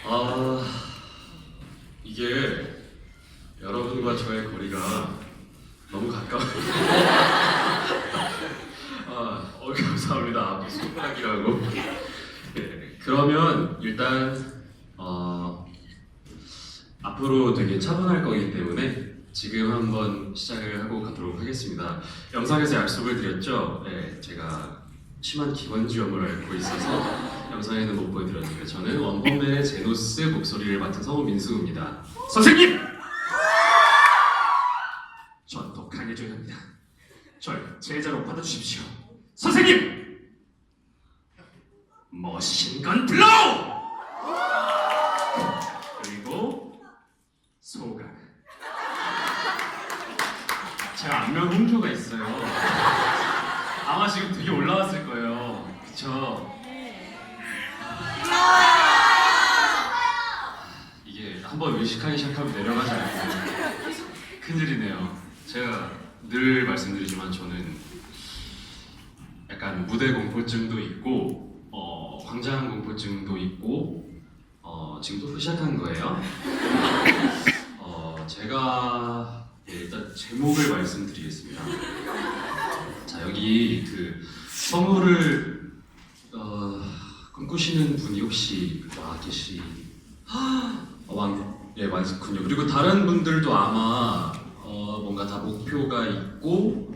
아, 이게 여러분과 저의 거리가 너무 가까워요. 감사합니다. 손가락이라고. 네, 그러면 일단 앞으로 되게 차분할 거기 때문에 지금 한번 시작을 하고 가도록 하겠습니다. 영상에서 약속을 드렸죠. 네, 제가 심한 기관지염을 앓고 있어서 영상에는 못 보여드렸는데 저는 원펀맨의 제노스 목소리를 맡은 성우 민수입니다. 선생님! 전 더 강해져야 합니다. 절 제자로 받아주십시오. 선생님! 머신건 블로우! 그리고 소각. 제가 안면 홍조가 있어요. 아마 지금 되게 올라왔을 거예요. 그쵸? 이게 한번 의식하기 시작하면 내려가지 않고 큰일이네요. 제가 늘 말씀드리지만 저는 약간 무대 공포증도 있고 광장 공포증도 있고 지금 또 시작한 거예요. 제가 일단 제목을 말씀드리겠습니다. 자, 여기 그 성우를 꿈꾸시는 분이 혹시 와 계시? 예, 많군요. 그리고 다른 분들도 아마 뭔가 다 목표가 있고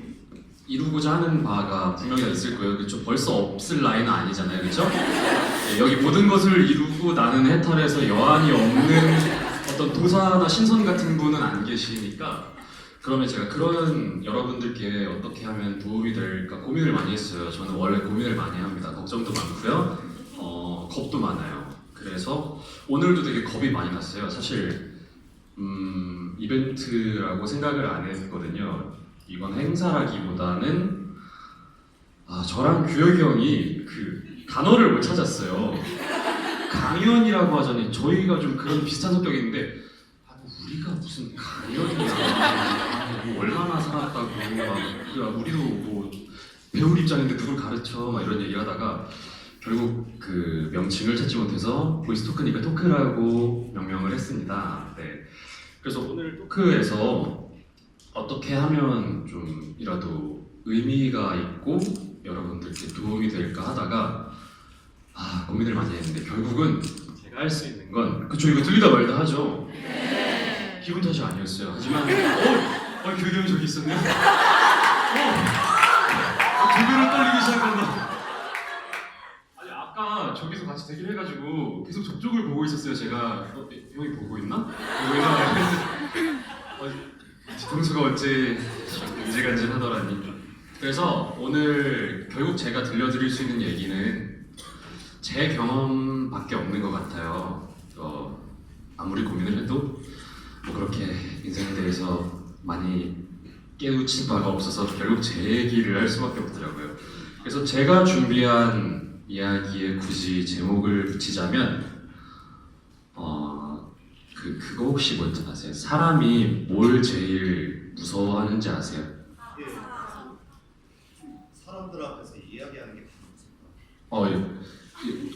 이루고자 하는 바가 분명히 있을 거예요. 그렇죠? 벌써 없을 나이는 아니잖아요, 그렇죠? 네, 여기 모든 것을 이루고 나는 해탈에서 여한이 없는 어떤 도사나 신선 같은 분은 안 계시니까 그러면 제가 그런 여러분들께 어떻게 하면 도움이 될까 고민을 많이 했어요. 저는 원래 고민을 많이 합니다. 걱정도 많고요, 겁도 많아요. 그래서 오늘도 되게 겁이 많이 났어요. 사실 이벤트라고 생각을 안 했거든요. 이건 행사라기보다는 저랑 규혁이 형이 그 단어를 못 찾았어요. 강연이라고 하자니 저희가 좀 그런 비슷한 성격이 있는데 우리가 무슨 강연이야. 뭐 얼마나 살았다고 막 우리도 뭐 배울 입장인데 누굴 가르쳐 막 이런 얘기 하다가 결국 그 명칭을 찾지 못해서 보이스 토크니까 토크라고 명명을 했습니다. 네. 그래서 오늘 토크에서 어떻게 하면 좀이라도 의미가 있고 여러분들께 도움이 될까 하다가 고민을 많이 했는데 결국은 제가 할 수 있는 건 그쵸, 이거 들리다 말다 하죠. 네. 기분 탓이 아니었어요. 하지만 규혁이 형이 저기 있었네. 두 배로 떨리기 시작한다. 아니 아까 저기서 같이 대기를 해가지고 계속 저쪽을 보고 있었어요. 제가 형이 보고 있나? 뒤통수가 어째 간질간질하더라니. 그래서 오늘 결국 제가 들려드릴 수 있는 얘기는 제 경험밖에 없는 것 같아요. 아무리 고민을 해도 뭐 그렇게 인생에 대해서 많이 깨우친 바가 없어서 결국 제 얘기를 할 수밖에 없더라고요. 그래서 제가 준비한 이야기에 굳이 제목을 붙이자면 그거 혹시 뭔지 아세요? 사람이 뭘 제일 무서워하는지 아세요? 사람들 앞에서 이야기하는 게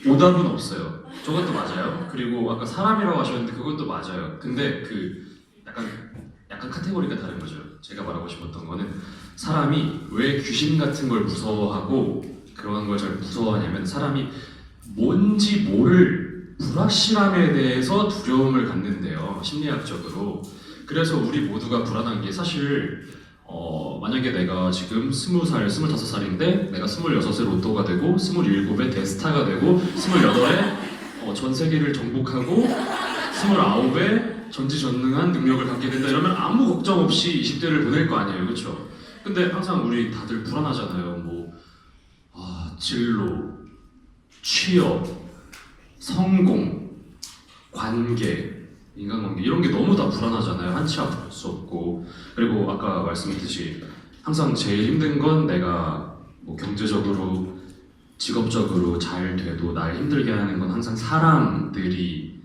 오답은 없어요. 저것도 맞아요. 그리고 아까 사람이라고 하셨는데 그것도 맞아요. 근데 그 약간 카테고리가 다른 거죠. 제가 말하고 싶었던 거는 사람이 왜 귀신 같은 걸 무서워하고 그런 걸 잘 무서워하냐면 사람이 뭔지 모를 불확실함에 대해서 두려움을 갖는데요. 심리학적으로. 그래서 우리 모두가 불안한 게 사실 만약에 내가 지금 20살, 25살인데 내가 26에 로또가 되고 27에 대스타가 되고 28에 전 세계를 정복하고 29에 전지전능한 능력을 갖게 된다 이러면 아무 걱정 없이 20대를 보낼 거 아니에요, 그렇죠? 근데 항상 우리 다들 불안하잖아요. 뭐 진로, 취업, 성공, 관계, 인간관계 이런 게 너무 다 불안하잖아요. 한치 앞을 볼 수 없고. 그리고 아까 말씀했듯이 항상 제일 힘든 건 내가 뭐 경제적으로, 직업적으로 잘 돼도 날 힘들게 하는 건 항상 사람들이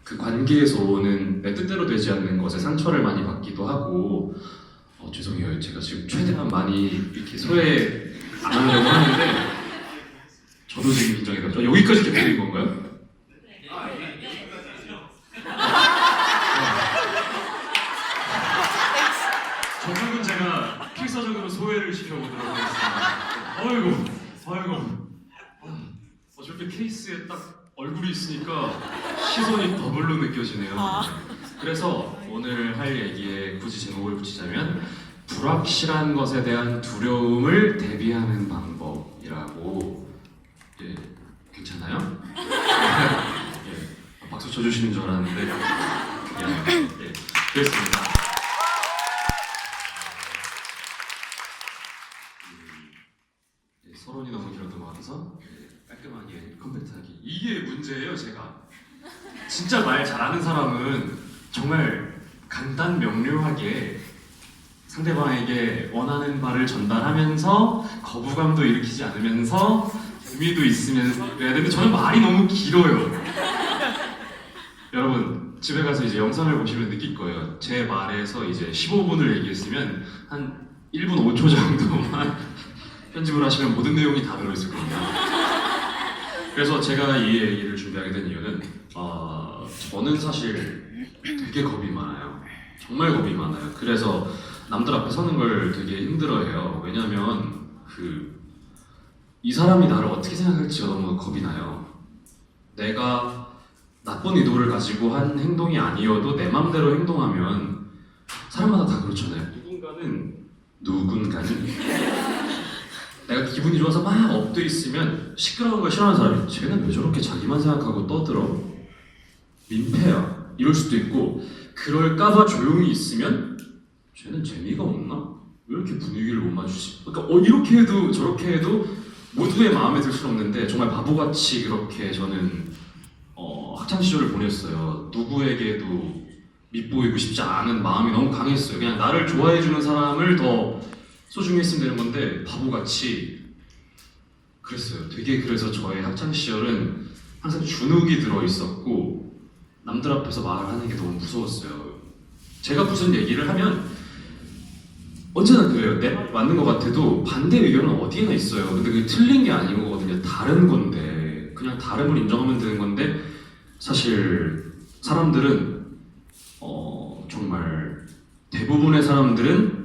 그 관계에서 오는 내 뜻대로 되지 않는 것에 상처를 많이 받기도 하고 죄송해요. 제가 지금 최대한 많이 이렇게 소외 안 하려고 하는데 저도 지금 긴장해가지고 여기까지 이렇게 드린 건가요? 둘이 있으니까 시선이 더블로 느껴지네요. 그래서 오늘 할 얘기에 굳이 제목을 붙이자면 불확실한 것에 대한 두려움을 대비하는 방법이라고. 예, 괜찮아요? 예, 박수 쳐주시는 줄 알았는데 예, 그렇습니다. 서론이 너무 길었던 것 같아서 깔끔하게 컴팩트하게 이게 문제예요. 제가 진짜 말 잘하는 사람은 정말 간단 명료하게 상대방에게 원하는 바를 전달하면서 거부감도 일으키지 않으면서 재미도 있으면서 그래야 되는데 저는 말이 너무 길어요. 여러분 집에 가서 이제 영상을 보시면 느낄 거예요. 제 말에서 이제 15분을 얘기했으면 한 1분 5초 정도만 편집을 하시면 모든 내용이 다 들어있을 겁니다. 그래서 제가 이 얘기를 준비하게 된 이유는 저는 사실 되게 겁이 많아요. 정말 겁이 많아요. 그래서 남들 앞에 서는 걸 되게 힘들어해요. 왜냐면 이 사람이 나를 어떻게 생각할지가 너무 겁이 나요. 내가 나쁜 의도를 가지고 한 행동이 아니어도 내 맘대로 행동하면 사람마다 다 그렇잖아요. 누군가는 내가 기분이 좋아서 막 엎드려 있으면 시끄러운 걸 싫어하는 사람이 쟤는 왜 저렇게 자기만 생각하고 떠들어? 민폐야. 이럴 수도 있고 그럴까봐 조용히 있으면 쟤는 재미가 없나? 왜 이렇게 분위기를 못 맞추지? 그러니까 이렇게 해도 저렇게 해도 모두의 마음에 들 수는 없는데 정말 바보같이 그렇게 저는 학창 시절을 보냈어요. 누구에게도 밉보이고 싶지 않은 마음이 너무 강했어요. 그냥 나를 좋아해주는 사람을 더 소중히 했으면 되는 건데 바보같이 그랬어요. 되게 그래서 저의 학창 시절은 항상 주눅이 들어있었고 남들 앞에서 말하는 게 너무 무서웠어요. 제가 무슨 얘기를 하면 언제나 그래요. 내 말 맞는 것 같아도 반대 의견은 어디에나 있어요. 근데 그게 틀린 게 아닌 거거든요. 다른 건데 그냥 다름을 인정하면 되는 건데 사실 사람들은 정말 대부분의 사람들은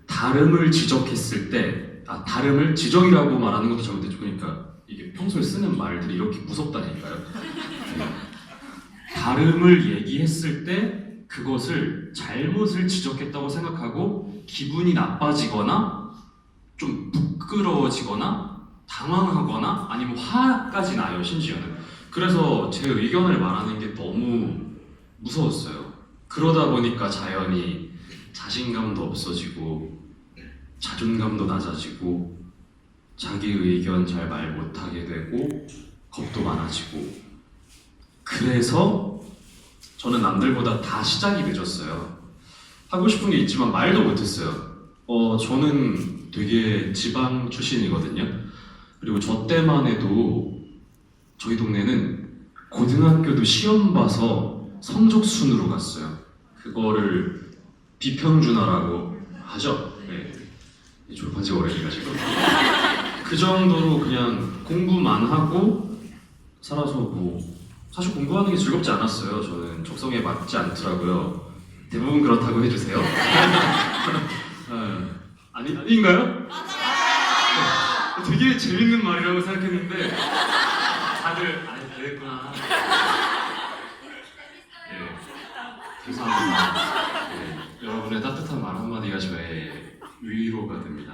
다름을 지적했을 때 다름을 지적이라고 말하는 것도 잘못됐죠. 그러니까 이게 평소에 쓰는 말들이 이렇게 무섭다니까요. 네. 다름을 얘기했을 때 그것을 잘못을 지적했다고 생각하고 기분이 나빠지거나 좀 부끄러워지거나 당황하거나 아니면 화까지 나요. 심지어는. 그래서 제 의견을 말하는 게 너무 무서웠어요. 그러다 보니까 자연히 자신감도 없어지고 자존감도 낮아지고 자기 의견 잘 말 못하게 되고 겁도 많아지고 그래서 저는 남들보다 다 시작이 늦었어요. 하고 싶은 게 있지만 말도 못했어요. 저는 되게 지방 출신이거든요. 그리고 저 때만 해도 저희 동네는 고등학교도 시험 봐서 성적 순으로 갔어요. 그거를 비평준화라고 하죠. 네. 졸업한 지 오래돼가지고 그 정도로 그냥 공부만 하고 살아서 뭐 사실 공부하는 게 즐겁지 않았어요. 저는 적성에 맞지 않더라고요. 대부분 그렇다고 해주세요. 아닌가요? 맞아요. 되게 재밌는 말이라고 생각했는데 다들 그랬구나. 예, 죄송합니다. 예, 여러분의 따뜻한 말 한마디가 저의 위로가 됩니다.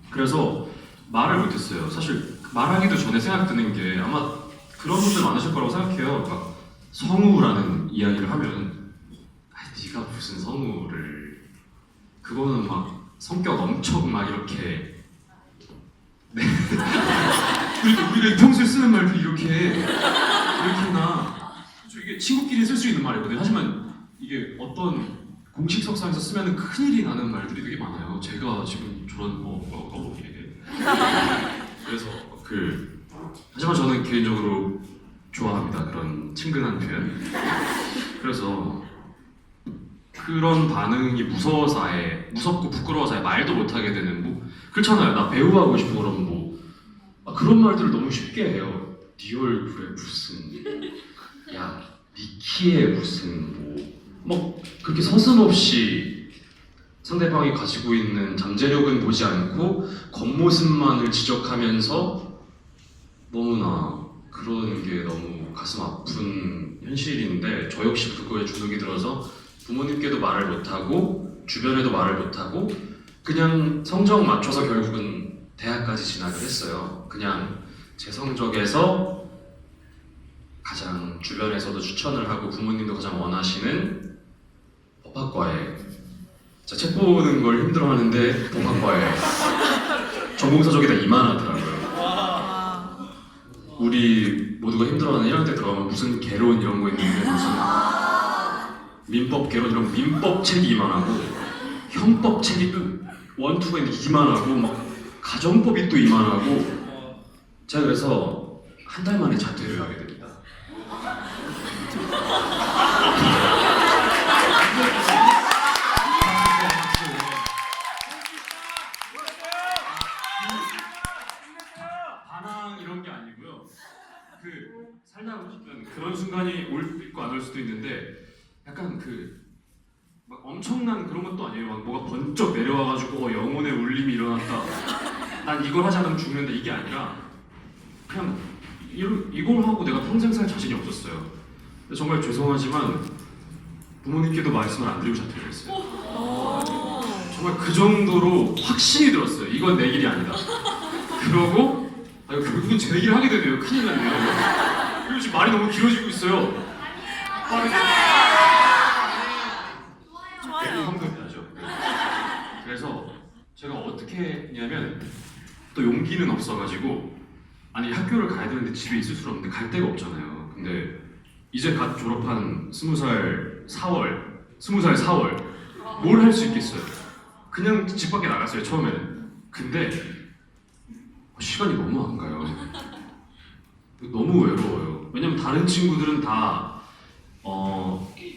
그래서 말을 못했어요. 사실 말하기도 전에 생각드는 게 아마 그런 분들 많으실 거라고 생각해요. 막 성우라는 이야기를 하면 네가 무슨 성우를 그거는 막 성격 엄청 막 이렇게 네. 그리고 우리가 평소에 쓰는 말도 이렇게나 이게 친구끼리 쓸 수 있는 말이거든요. 하지만 이게 어떤 공식 석상에서 쓰면 큰일이 나는 말들이 되게 많아요. 제가 지금 저런 이게 그래서 하지만 저는 개인적으로 좋아합니다. 그런 친근한 표현. 그래서 그런 반응이 무서워서 아예 무섭고 부끄러워서 아예 말도 못하게 되는 그렇잖아요. 나 배우 하고 싶어 그러면 그런 말들을 너무 쉽게 해요. 네 얼굴에 무슨 야 네 키에 무슨 그렇게 서슴없이 상대방이 가지고 있는 잠재력은 보지 않고 겉모습만을 지적하면서 너무나 그런 게 너무 가슴 아픈 현실인데 저 역시 그거에 주눅이 들어서 부모님께도 말을 못하고 주변에도 말을 못하고 그냥 성적 맞춰서 결국은 대학까지 진학을 했어요. 그냥 제 성적에서 가장 주변에서도 추천을 하고 부모님도 가장 원하시는 법학과에 책 보는 걸 힘들어하는데 법학과에 전공서적이 다 이만하더라고요. 우리 모두가 힘들어하는 1학년 때 들어가면 무슨 개론 이런 거 있는데 무슨 민법 개론 이런 민법 책이 이만하고 형법 책이 또 원투가 있는데 이만하고 막 가정법이 또 이만하고 제가 그래서 한 달 만에 자퇴를 하게 됩니다. 반항 이런 게 아니고요. 그 살다 보시면 그런 순간이 올 수도 있고 안 올 수도 있는데 약간 그 막 엄청난 그런 것도 아니에요. 막 뭐가 번쩍 내려와가지고 영혼의 울림이 일어났다. 난 이걸 하지 않으면 죽는다 이게 아니라 그냥 이걸 하고 내가 평생 살 자신이 없었어요. 근데 정말 죄송하지만 부모님께도 말씀을 안 드리고 자퇴를 했어요. 정말 그 정도로 확신이 들었어요. 이건 내 길이 아니다. 그러고 결국은 제 얘기를 하게 되네요. 큰일 났네요. 그리고 지금 말이 너무 길어지고 있어요. 황금이죠. 그래서 제가 어떻게 했냐면 또 용기는 없어가지고 아니 학교를 가야 되는데 집에 있을 수 없는데 갈 데가 없잖아요. 근데 이제 갓 졸업한 20살 4월 뭘 할 수 있겠어요? 그냥 집 밖에 나갔어요 처음에는. 근데 시간이 너무 안 가요. 너무 외로워요. 왜냐면 다른 친구들은 다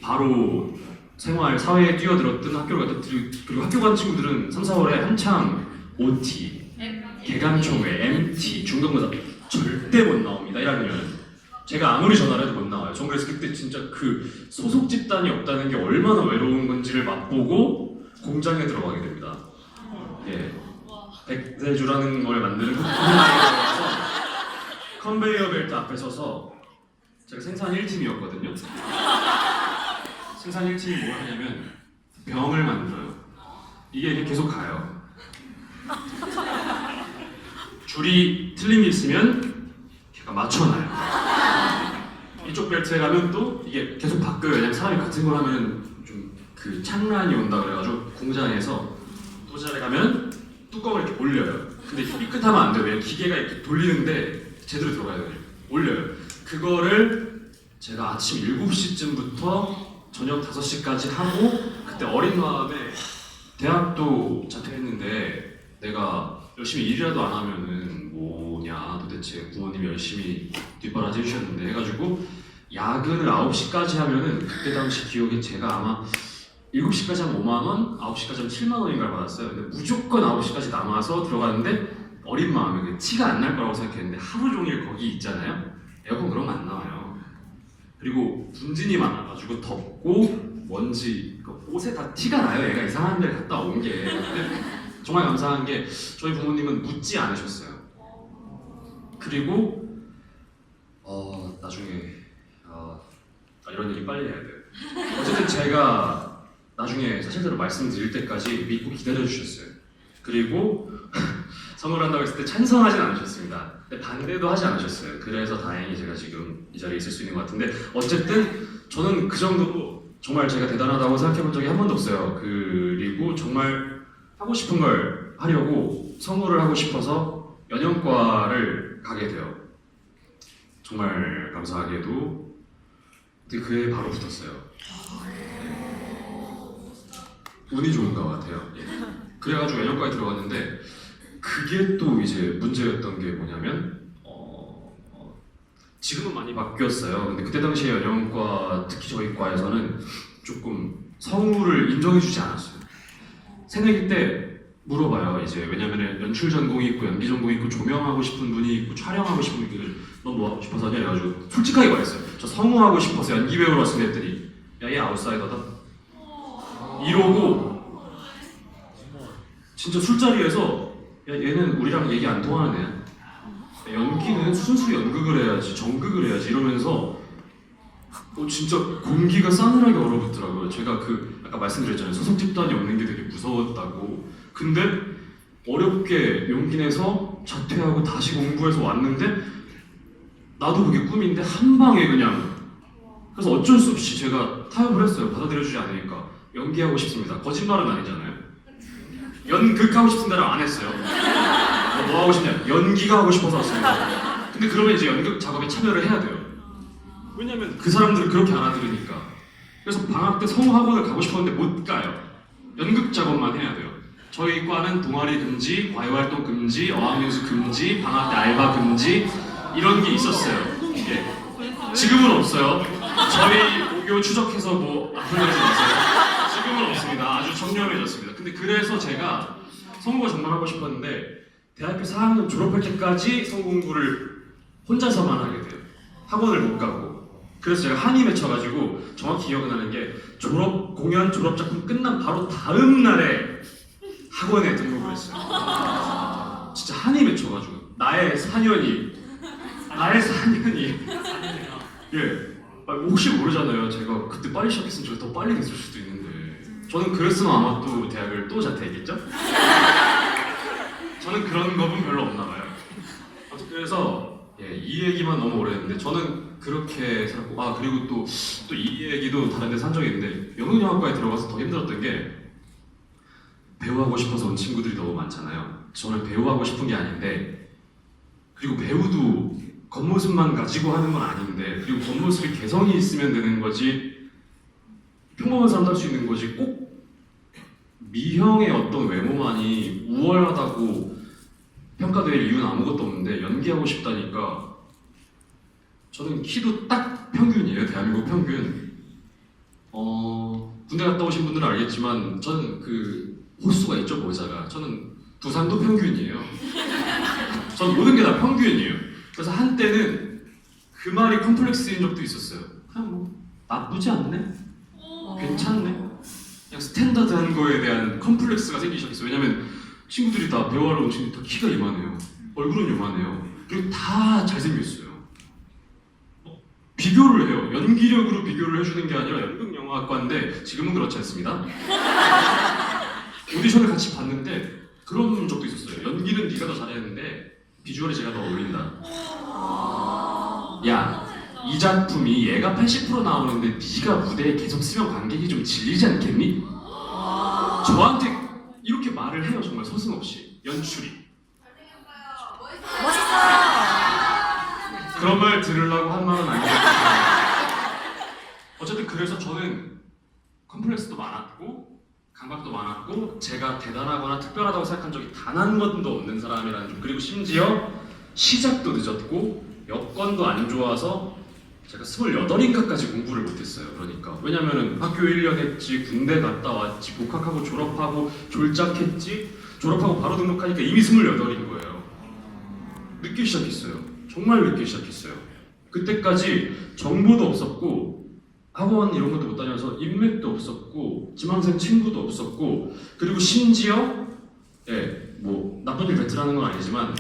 바로 생활, 사회에 뛰어들었든 학교를 갔든 그리고 학교 간 친구들은 3, 4월에 한창 OT, 개강총회, MT, 중간고사 절대 못 나옵니다. 1학년. 제가 아무리 전화를 해도 못 나와요. 전 그래서 그때 진짜 그 소속 집단이 없다는 게 얼마나 외로운 건지를 맛보고 공장에 들어가게 됩니다. 예. 백세주라는 걸 만드는 공장에서 컨베이어 벨트 앞에 서서 제가 생산 1팀이었거든요. 생산 1팀이 뭘 하냐면 병을 만들어요. 이게 계속 가요. 줄이 틀린 게 있으면 걔가 맞춰놔요. 이쪽 벨트에 가면 또 이게 계속 바뀌어요. 왜냐면 사람이 같은 걸 하면 좀 그 착란이 온다 그래가지고 공장에서 또 자리에 가면 뚜껑을 이렇게 올려요. 근데 삐끗하면 안 돼요. 왜냐면 기계가 이렇게 돌리는데 제대로 들어가야 돼요. 올려요. 그거를 제가 아침 7시쯤부터 저녁 5시까지 하고 그때 어린 마음에 대학도 자퇴했는데 내가 열심히 일이라도 안 하면은 뭐냐 도대체 부모님이 열심히 뒷바라지 해주셨는데 해가지고 야근을 9시까지 하면은 그때 당시 기억에 제가 아마 7시까지 하면 5만원, 9시까지 하면 7만원인가를 받았어요. 근데 무조건 9시까지 남아서 들어가는데 어린 마음에 티가 안 날 거라고 생각했는데 하루 종일 거기 있잖아요. 에어컨 그런 거 안 나와요. 그리고 분진이 많아가지고 덥고 먼지 옷에 다 티가 나요. 얘가 이상한 데 갔다 온 게. 근데 정말 감사한 게 저희 부모님은 묻지 않으셨어요. 그리고 나중에 이런 얘기 빨리 해야 돼요. 어쨌든 제가 나중에 사실대로 말씀드릴 때까지 믿고 기다려주셨어요. 그리고 선물한다고 했을 때 찬성하진 않으셨습니다. 근데 반대도 하지 않으셨어요. 그래서 다행히 제가 지금 이 자리에 있을 수 있는 것 같은데 어쨌든 저는 그 정도로 정말 제가 대단하다고 생각해 본 적이 한 번도 없어요. 그리고 정말 하고 싶은 걸 하려고 선물을 하고 싶어서 연영과를 가게 돼요. 정말 감사하게도 근데 그 해 바로 붙었어요. 운이 좋은 것 같아요. 예. 그래가지고 연영과에 들어갔는데 그게 또 이제 문제였던 게 뭐냐면 지금은 많이 바뀌었어요. 근데 그때 당시에 연영과 특히 저희 과에서는 조금 성우를 인정해주지 않았어요. 새내기 때 물어봐요. 이제 왜냐면 연출 전공이 있고 연기 전공이 있고 조명하고 싶은 분이 있고 촬영하고 싶은 분이 너 뭐 하고 싶어서 하냐 해가지고 솔직하게 말했어요. 저 성우하고 싶어서 연기 배우러 왔습니다 했더니 야 얘 아웃사이더다 이러고 진짜 술자리에서 야 얘는 우리랑 얘기 안 통하는 애야 연기는 순수 연극을 해야지, 정극을 해야지 이러면서 진짜 공기가 싸늘하게 얼어붙더라고요. 제가 아까 말씀드렸잖아요. 소속 집단이 없는 게 되게 무서웠다고. 근데 어렵게 용기 내서 자퇴하고 다시 공부해서 왔는데 나도 그게 꿈인데 한 방에 그냥. 그래서 어쩔 수 없이 제가 타협을 했어요. 받아들여주지 않으니까. 연기하고 싶습니다. 거짓말은 아니잖아요. 연극하고 싶은데랑 안 했어요. 뭐 하고 싶냐? 연기가 하고 싶어서 왔습니다. 근데 그러면 이제 연극 작업에 참여를 해야 돼요. 왜냐면 그 사람들은 그렇게 알아들으니까. 그래서 방학 때 성우학원을 가고 싶었는데 못 가요. 연극 작업만 해야 돼요. 저희 과는 동아리 금지, 과외활동 금지, 어학연수 금지, 방학 때 알바 금지 이런 게 있었어요. 이게 지금은 없어요. 저희 오교 추적해서 뭐 아플려지 마세요. 지금은 없습니다. 아주 청렴해졌습니다. 근데 그래서 제가 성우가 정말 하고 싶었는데 대학교 4학년 졸업할 때까지 성우 공부를 혼자서만 하게 돼요. 학원을 못 가고. 그래서 제가 한이 맺혀가지고 정확히 기억나는 게 공연 졸업 작품 끝난 바로 다음 날에 학원에 등록을 했어요. 진짜 한이 맺혀가지고 나의 4년이 예. 혹시 모르잖아요. 제가 그때 빨리 시작했으면 제가 더 빨리 됐을 수도 있는데 저는 그랬으면 아마 또 대학을 또 자퇴했겠죠? 저는 그런 겁은 별로 없나 봐요. 그래서 이 얘기만 너무 오래 했는데 저는 그렇게 살았고 그리고 또 이 얘기도 다른 데서 한 적이 있는데 연극영화과에 들어가서 더 힘들었던 게 배우하고 싶어서 온 친구들이 너무 많잖아요. 저는 배우하고 싶은 게 아닌데 그리고 배우도 겉모습만 가지고 하는 건 아닌데 그리고 겉모습이 개성이 있으면 되는 거지 평범한 사람도 할 수 있는 거지 꼭 미형의 어떤 외모만이 우월하다고 평가될 이유는 아무것도 없는데 연기하고 싶다니까 저는 키도 딱 평균이에요. 대한민국 평균. 군대 갔다 오신 분들은 알겠지만 저는 호수가 있죠, 모자가. 저는 부산도 평균이에요. 전 모든 게 다 평균이에요. 그래서 한때는 그 말이 컴플렉스인 적도 있었어요. 그냥 뭐 나쁘지 않네? 괜찮네? 그냥 스탠다드한 거에 대한 컴플렉스가 생기기 시작했어요. 왜냐면 친구들이 다 배우하러 온 친구들 다 키가 이만해요. 얼굴은 요만해요. 그리고 다 잘생겼어요. 비교를 해요. 연기력으로 비교를 해주는 게 아니라 연극영화학과인데 지금은 그렇지 않습니다. 오디션을 같이 봤는데 그런 적도 있었어요. 연기는 네가 더 잘했는데 비주얼이 제가 더 어울린다. 야, 이 작품이 얘가 80% 나오는데 네가 무대에 계속 쓰면 관객이 좀 질리지 않겠니? 저한테 이렇게 말을 해요. 정말 서슴없이. 연출이. 멋있어요. 그런 말 들으려고 한 말은 아니에요. 어쨌든 그래서 저는 컴플렉스도 많았고 강박도 많았고 제가 대단하거나 특별하다고 생각한 적이 단 한 번도 없는 사람이라는 점. 그리고 심지어 시작도 늦었고 여건도 안 좋아서 제가 28인가까지 공부를 못했어요. 그러니까 왜냐면은 학교 1년 했지, 군대 갔다 왔지, 복학하고 졸업하고 졸작했지, 졸업하고 바로 등록하니까 이미 28인 거예요. 늦게 시작했어요. 정말 늦게 시작했어요. 그때까지 정보도 없었고 학원 이런 것도 못 다녀서 인맥도 없었고 지망생 친구도 없었고 그리고 심지어 뭐 나쁜 일 배틀하는 건 아니지만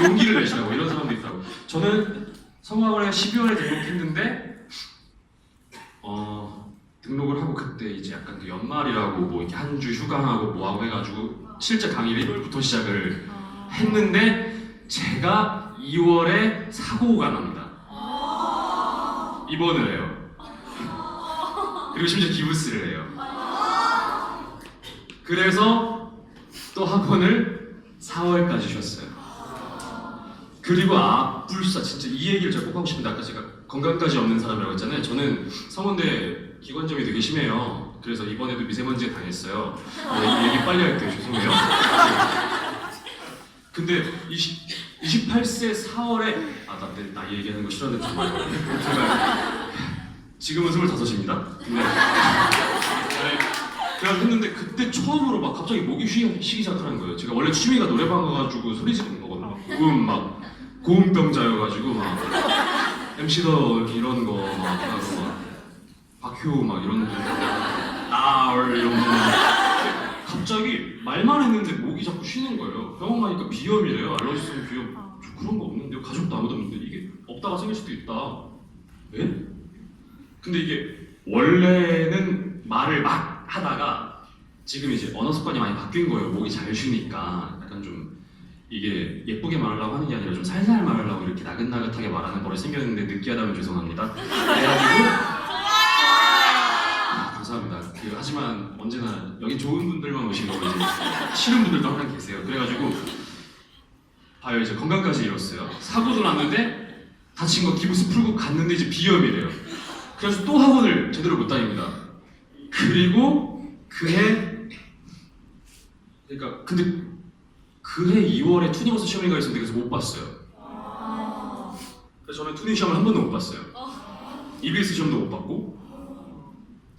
용기를 내시라고 이런 사람도 있다고. 저는 성악원에 12월에 등록했는데 등록을 하고 그때 이제 약간 그 연말이라고 뭐 이렇게 한 주 휴강하고 뭐하고 해가지고 실제 강의를 1월부터 시작을 했는데 제가 2월에 사고가 납니다. 입원을 해요. 그리고 심지어 기부스를 해요. 그래서 또 학원을 4월까지 쉬었어요. 그리고 불사 진짜 이 얘기를 제가 꼭 하고 싶은데 아까 제가 건강까지 없는 사람이라고 했잖아요. 저는 성원대 기관점이 되게 심해요. 그래서 이번에도 미세먼지에 당했어요. 얘기 빨리 할게요. 죄송해요. 근데 28세 4월에 나 얘기하는 거 싫었는데 정말 제가 지금은 25입니다. 근데 그냥 했는데 그때 처음으로 막 갑자기 목이 쉬기 시작하는 거예요. 제가 원래 취미가 노래방 가가지고 소리 지르는 거거든요. 고음병자여가지고 막 MC더 이런 거 막 하고 막 박효 막 이런 거 이런 거 갑자기 말만 했는데 목이 자꾸 쉬는 거예요. 병원 가니까 비염이래요. 알러지성 비염. 저 그런 거 없는데요? 가족도 아무도 없는데 이게 없다가 생길 수도 있다. 왜? 근데 이게 원래는 말을 막 하다가 지금 이제 언어 습관이 많이 바뀐 거예요. 목이 잘 쉬니까 약간 좀 이게 예쁘게 말하려고 하는 게 아니라 좀 살살 말하려고 이렇게 나긋나긋하게 말하는 버릇이 생겼는데 느끼하다면 죄송합니다. 그래가지고 감사합니다. 하지만 언제나 여기 좋은 분들만 오신 거고 이제 싫은 분들도 항상 계세요. 그래가지고 봐요, 이제 건강까지 잃었어요. 사고도 났는데 다친 거 기부스 풀고 갔는데 이제 비염이래요. 그래서 또 학원을 제대로 못 다닙니다. 그리고 근데 그해 2월에 투니버스 시험이 가 있었는데 그래서 못 봤어요. 그래서 저는 투니 시험을 한 번도 못 봤어요. EBS 시험도 못 봤고.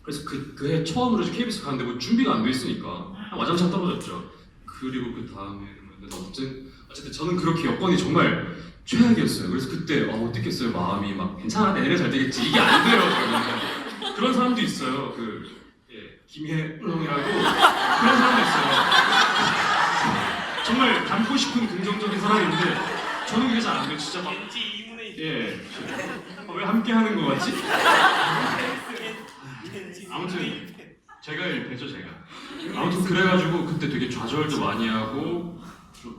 그래서 그해 처음으로 이제 KBS 갔는데 뭐 준비가 안 돼 있으니까 와장창 떨어졌죠. 그리고 그 다음에 어쨌든 저는 그렇게 여건이 정말 최악이었어요. 그래서 그때 어땠겠어요? 마음이 막 괜찮아, 내내 잘 되겠지. 이게 안 돼요. 저는. 그런 사람도 있어요. 김혜웅이라고 그런 사람도 있어요. 정말 닮고 싶은 긍정적인 사람인데 저는 그게 잘 안 돼요. 진짜 막 왠지 이문에 왜 함께 하는 거 같지? 아무튼 제가 일패죠, 제가. 아무튼 그래가지고 그때 되게 좌절도 많이 하고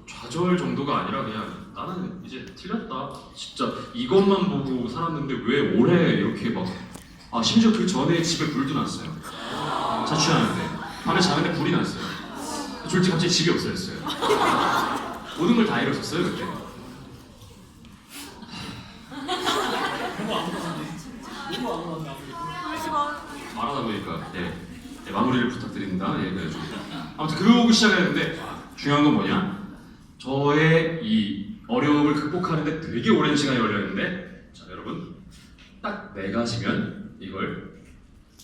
좌절 정도가 아니라 그냥 나는 이제 틀렸다. 진짜 이것만 보고 살았는데 왜 올해 이렇게 심지어 그 전에 집에 불도 났어요. 자취하는데 밤에 자는데 불이 났어요. 졸지 갑자기 집이 없어졌어요. 모든 걸 다 잃었었어요 그때. 말하다 보니까 마무리를 부탁드립니다. 그래가지고 아무튼 그러고 시작했는데 중요한 건 뭐냐? 저의 이 어려움을 극복하는데 되게 오랜 시간이 걸렸는데, 자 여러분, 딱 4가지면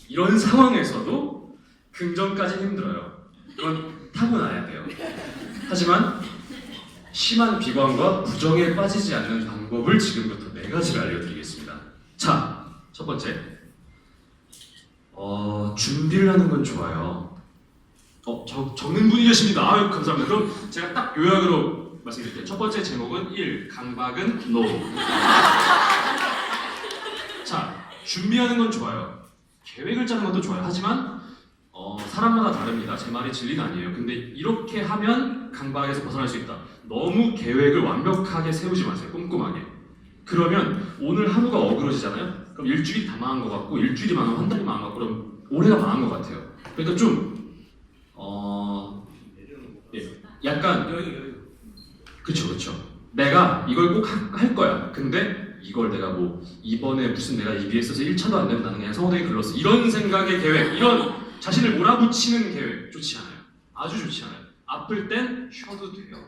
이런 상황에서도 긍정까지 힘들어요. 그건 타고나야 돼요. 하지만 심한 비관과 부정에 빠지지 않는 방법을 지금부터 4가지를 알려드리겠습니다. 자, 첫 번째, 준비를 하는 건 좋아요. 적는 분이 계십니다. 아유, 감사합니다. 그럼 제가 딱 요약으로 말씀드릴게요. 첫 번째 제목은 1. 강박은 NO. 자, 준비하는 건 좋아요. 계획을 짜는 것도 좋아요. 하지만 사람마다 다릅니다. 제 말이 진리는 아니에요. 근데 이렇게 하면 강박에서 벗어날 수 있다. 너무 계획을 완벽하게 세우지 마세요. 꼼꼼하게. 그러면 오늘 하루가 어그러지잖아요. 그럼 일주일이 다 망한 것 같고, 일주일이 망하면 한 달이 망한 것 같고, 그럼 올해가 망한 것 같아요. 그러니까 좀 약간 그쵸. 내가 이걸 꼭 할 거야. 근데 이걸 내가 이번에 무슨 내가 EBS에서 1차도 안 되면 나는 그냥 성우대에 글렀어. 이런 생각의 계획, 이런 자신을 몰아붙이는 계획 좋지 않아요. 아주 좋지 않아요. 아플 땐 쉬어도 돼요.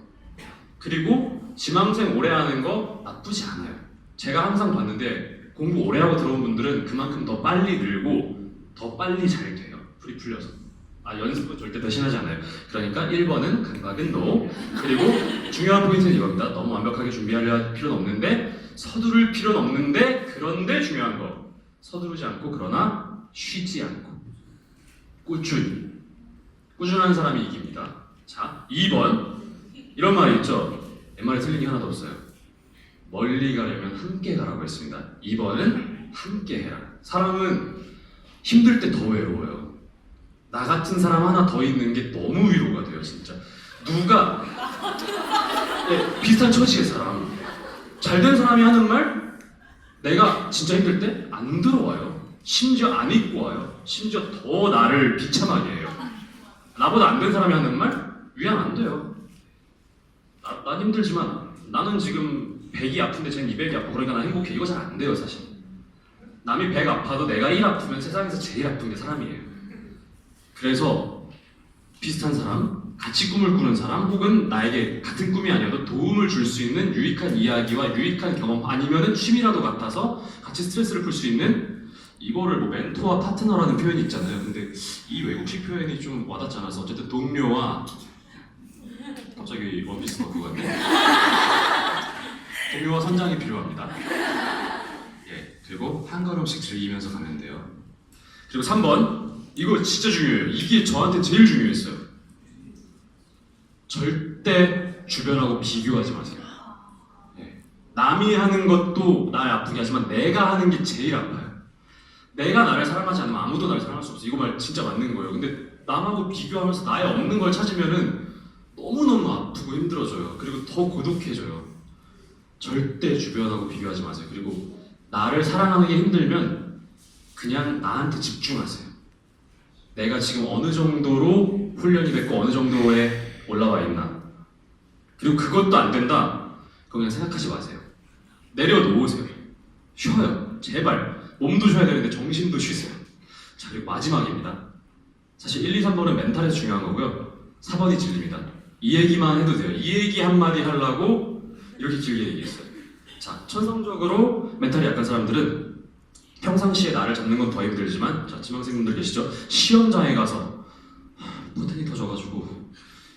그리고 지망생 오래 하는 거 나쁘지 않아요. 제가 항상 봤는데 공부 오래 하고 들어온 분들은 그만큼 더 빨리 늘고 더 빨리 잘 돼요. 풀이 풀려서. 연습은 절대 배신하지 않아요. 그러니까 1번은 강박은 NO. 그리고 중요한 포인트는 이겁니다. 너무 완벽하게 준비할 필요는 없는데, 서두를 필요는 없는데, 그런데 중요한 거, 서두르지 않고 그러나 쉬지 않고 꾸준한 사람이 이깁니다. 자, 2번, 이런 말이 있죠. 옛말에 틀린 게 하나도 없어요. 멀리 가려면 함께 가라고 했습니다. 2번은 함께 해라. 사람은 힘들 때 더 외로워요. 나 같은 사람 하나 더 있는 게 너무 위로가 돼요, 진짜. 누가 비슷한 처지의 사람, 잘된 사람이 하는 말, 내가 진짜 힘들 때 안 들어와요. 심지어 안 입고 와요. 심지어 더 나를 비참하게 해요. 나보다 안 된 사람이 하는 말, 위안 안 돼요. 난 힘들지만 나는 지금 100이 아픈데 쟤는 200이 아프고 그러니까 난 행복해. 이거 잘 안 돼요, 사실. 남이 100 아파도 내가 1 아프면 세상에서 제일 아픈 게 사람이에요. 그래서 비슷한 사람, 같이 꿈을 꾸는 사람, 혹은 나에게 같은 꿈이 아니어도 도움을 줄 수 있는 유익한 이야기와 유익한 경험, 아니면은 취미라도 같아서 같이 스트레스를 풀 수 있는, 이거를 멘토와 파트너라는 표현이 있잖아요. 근데 이 외국식 표현이 좀 와닿지 않아서 어쨌든 동료와, 갑자기 원피스 바꾸 같네. 동료와 선장이 필요합니다. 그리고 한 걸음씩 즐기면서 가면 돼요. 그리고 3번, 이거 진짜 중요해요. 이게 저한테 제일 중요했어요. 절대 주변하고 비교하지 마세요. 남이 하는 것도 날 아프게 하지만 내가 하는 게 제일 아파요. 내가 나를 사랑하지 않으면 아무도 나를 사랑할 수 없어. 이거 말 진짜 맞는 거예요. 근데 남하고 비교하면서 나의 없는 걸 찾으면은 너무너무 아프고 힘들어져요. 그리고 더 고독해져요. 절대 주변하고 비교하지 마세요. 그리고 나를 사랑하는 게 힘들면 그냥 나한테 집중하세요. 내가 지금 어느 정도로 훈련이 됐고 어느 정도에 올라와 있나. 그리고 그것도 안 된다. 그거 그냥 생각하지 마세요. 내려놓으세요. 쉬어요. 제발. 몸도 쉬어야 되는데 정신도 쉬세요. 자, 그리고 마지막입니다. 사실 1, 2, 3번은 멘탈에서 중요한 거고요. 4번이 진리입니다. 이 얘기만 해도 돼요. 이 얘기 한마디 하려고 이렇게 길게 얘기했어요. 자, 천성적으로 멘탈이 약한 사람들은 평상시에 나를 잡는 건 더 힘들지만, 자, 지망생분들 계시죠? 시험장에 가서 포텐이 터져가지고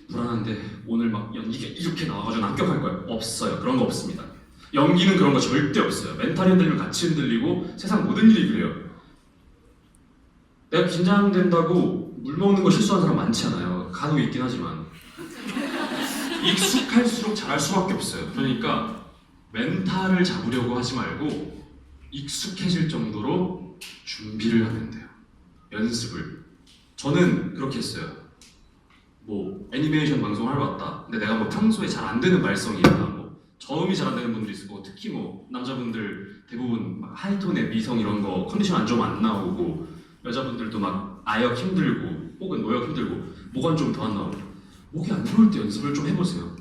불안한데 오늘 막 연기가 이렇게 나와가지고 합격할 거예요? 없어요. 그런 거 없습니다. 연기는 그런 거 절대 없어요. 멘탈이 흔들리면 같이 흔들리고 세상 모든 일이 그래요. 내가 긴장된다고 물 먹는 거 실수하는 사람 많지 않아요. 간혹 있긴 하지만 익숙할수록 잘할 수밖에 없어요. 그러니까 멘탈을 잡으려고 하지 말고 익숙해질 정도로 준비를 하면 돼요. 연습을. 저는 그렇게 했어요. 뭐 애니메이션 방송을 하러 왔다. 근데 내가 뭐 평소에 잘 안 되는 발성이나 뭐 저음이 잘 안 되는 분들이 있을 거고, 특히 뭐 남자분들 대부분 막 하이톤의 미성 이런 거 컨디션 안 좋으면 안 나오고, 여자분들도 막 아역 힘들고 혹은 노역 힘들고 목안 좀 더 안 나오고, 목이 안 들어올 때 연습을 좀 해보세요.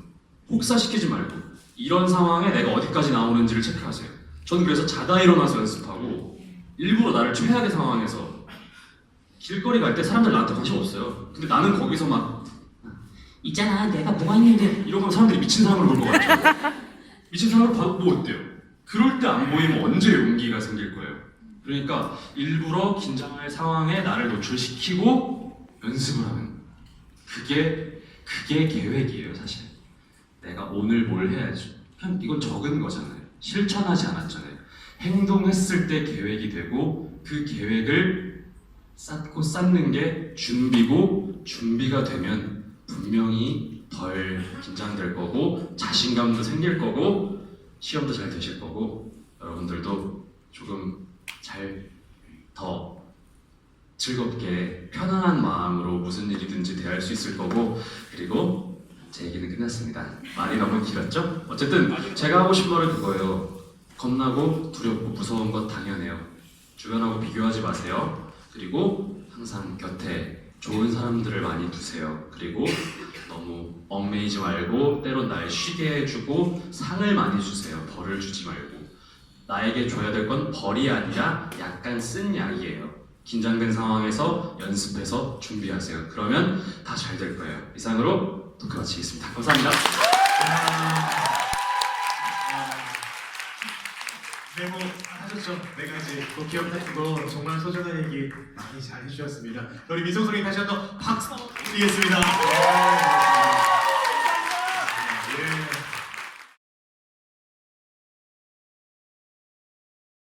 혹사시키지 말고 이런 상황에 내가 어디까지 나오는지를 체크하세요. 저는 그래서 자다 일어나서 연습하고 일부러 나를 최악의 상황에서 길거리 갈 때 사람들 나한테 관심 없어요. 근데 나는 거기서 막 있잖아 내가 뭐가 있는데 이러고 하면 사람들이 미친 사람으로 볼 것 같죠. 미친 사람으로 봐도 뭐 어때요? 그럴 때 안 보이면 언제 용기가 생길 거예요. 그러니까 일부러 긴장할 상황에 나를 노출시키고 연습을 하는, 그게 계획이에요. 사실 내가 오늘 뭘 해야지, 그냥 이건 적은 거잖아요. 실천하지 않았잖아요. 행동했을 때 계획이 되고 그 계획을 쌓는 게 준비고, 준비가 되면 분명히 덜 긴장될 거고 자신감도 생길 거고 시험도 잘 되실 거고 여러분들도 조금 더 즐겁게 편안한 마음으로 무슨 일이든지 대할 수 있을 거고, 그리고 제 얘기는 끝났습니다. 말이 너무 길었죠? 어쨌든 제가 하고 싶은 말은 그거예요. 겁나고 두렵고 무서운 것 당연해요. 주변하고 비교하지 마세요. 그리고 항상 곁에 좋은 사람들을 많이 두세요. 그리고 너무 얽매이지 말고 때론 날 쉬게 해주고 상을 많이 주세요. 벌을 주지 말고. 나에게 줘야 될 건 벌이 아니라 약간 쓴 약이에요. 긴장된 상황에서 연습해서 준비하세요. 그러면 다 잘 될 거예요. 이상으로 토크 마치겠습니다. 감사합니다. 네, 뭐 하셨죠. 내가 이제 또 기억하는 거 정말 소중한 얘기 많이 잘 해주셨습니다. 우리 민성 선생님 다시 한번 박수 드리겠습니다.